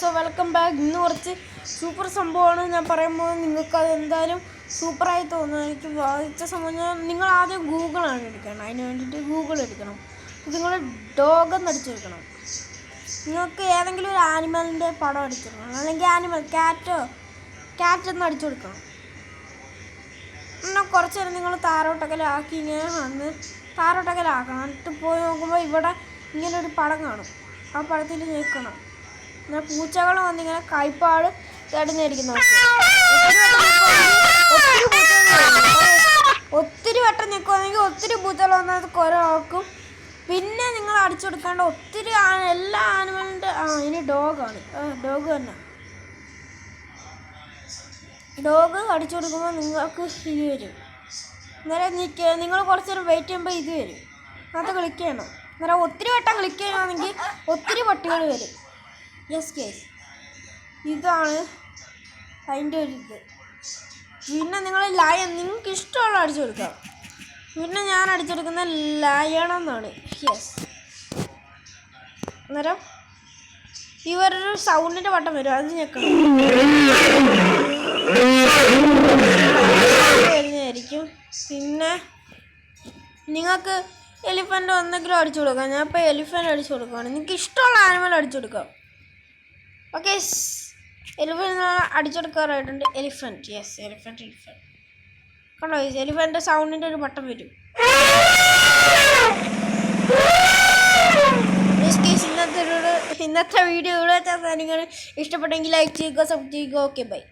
So welcome back. ഇന്ന് കുറച്ച് super സംഭവമാണ് ഞാൻ പറയുമ്പോൾ നിങ്ങൾക്കത് എന്തായാലും സൂപ്പറായി തോന്നുന്നു. എനിക്ക് വായിച്ച സംഭവം നിങ്ങൾ ആദ്യം ഗൂഗിളാണ് എടുക്കണം. അതിന് വേണ്ടിയിട്ട് ഗൂഗിൾ എടുക്കണം. നിങ്ങൾ ഡോഗ് എന്ന് അടിച്ചെടുക്കണം. നിങ്ങൾക്ക് ഏതെങ്കിലും ഒരു ആനിമലിൻ്റെ പടം അടിച്ചെടുക്കണം, അല്ലെങ്കിൽ ആനിമൽ ക്യാറ്റ് എന്ന് അടിച്ചു കൊടുക്കണം. എന്നാൽ കുറച്ച് നേരം നിങ്ങൾ താരോട്ടക്കലാക്കി ഇങ്ങനെ വന്ന് താരോട്ടക്കലാക്കണം. എന്നിട്ട് പോയി നോക്കുമ്പോൾ ഇവിടെ ഇങ്ങനെ ഒരു പടം കാണും. ആ പടത്തിൽ നിൽക്കണം. എന്നാൽ പൂച്ചകൾ വന്നിങ്ങനെ കൈപ്പാട് തടഞ്ഞിരിക്കുന്നു. ഒത്തിരി വട്ടം നിൽക്കുവാണെങ്കിൽ ഒത്തിരി പൂച്ചകൾ വന്നത് ഒരാൾക്കും. പിന്നെ നിങ്ങൾ അടിച്ചു കൊടുക്കേണ്ട ഒത്തിരി എല്ലാ ആനിമലിൻ്റെ ഇനി ഡോഗാണ്. ഡോഗ് തന്നെ. ഡോഗ് അടിച്ചു കൊടുക്കുമ്പോൾ നിങ്ങൾക്ക് ഇത് വരും. അന്നേരം നിങ്ങൾ കുറച്ച് നേരം വെയിറ്റ് ചെയ്യുമ്പോൾ ഇത് വരും. അത് ക്ലിക്ക് ചെയ്യണം. അന്നേരം ഒത്തിരി വട്ടം ക്ലിക്ക് ചെയ്യുകയാണെങ്കിൽ ഒത്തിരി പട്ടികൾ വരും. യെസ് കേസ്, ഇതാണ് അതിൻ്റെ ഒരു ഇത്. പിന്നെ നിങ്ങൾ നിങ്ങൾക്ക് ഇഷ്ടമുള്ള അടിച്ചു കൊടുക്കാം. പിന്നെ ഞാൻ അടിച്ചെടുക്കുന്ന ലയൺ എന്നാണ്. യെസ്, അന്നേരം ഇവരൊരു സൗണ്ടിൻ്റെ വട്ടം വരും. അത് ഞെക്കണം വരുന്നതായിരിക്കും. പിന്നെ നിങ്ങൾക്ക് എലിഫൻ്റ് ഒന്നെങ്കിലും അടിച്ചു കൊടുക്കാം. ഞാൻ ഇപ്പോൾ എലിഫൻ്റ് അടിച്ചു കൊടുക്കുകയാണ്. നിങ്ങൾക്ക് ഇഷ്ടമുള്ള ആനിമൽ അടിച്ചു കൊടുക്കാം. ഓക്കെ, എലിഫൻ്റ് അടിച്ചെടുക്കാറായിട്ടുണ്ട്. എലിഫൻറ്റ്. യെസ്, എലിഫൻറ്റ് കണ്ടോ? എലിഫൻ്റ് സൗണ്ടിൻ്റെ ഒരു ബട്ടൺ വരും. ഇന്നത്തെ വീഡിയോ ഇവിടെ വെച്ചാൽ നിങ്ങൾ ഇഷ്ടപ്പെട്ടെങ്കിൽ ലൈക്ക് ചെയ്യുക, സബ് ചെയ്യുക. Okay, by.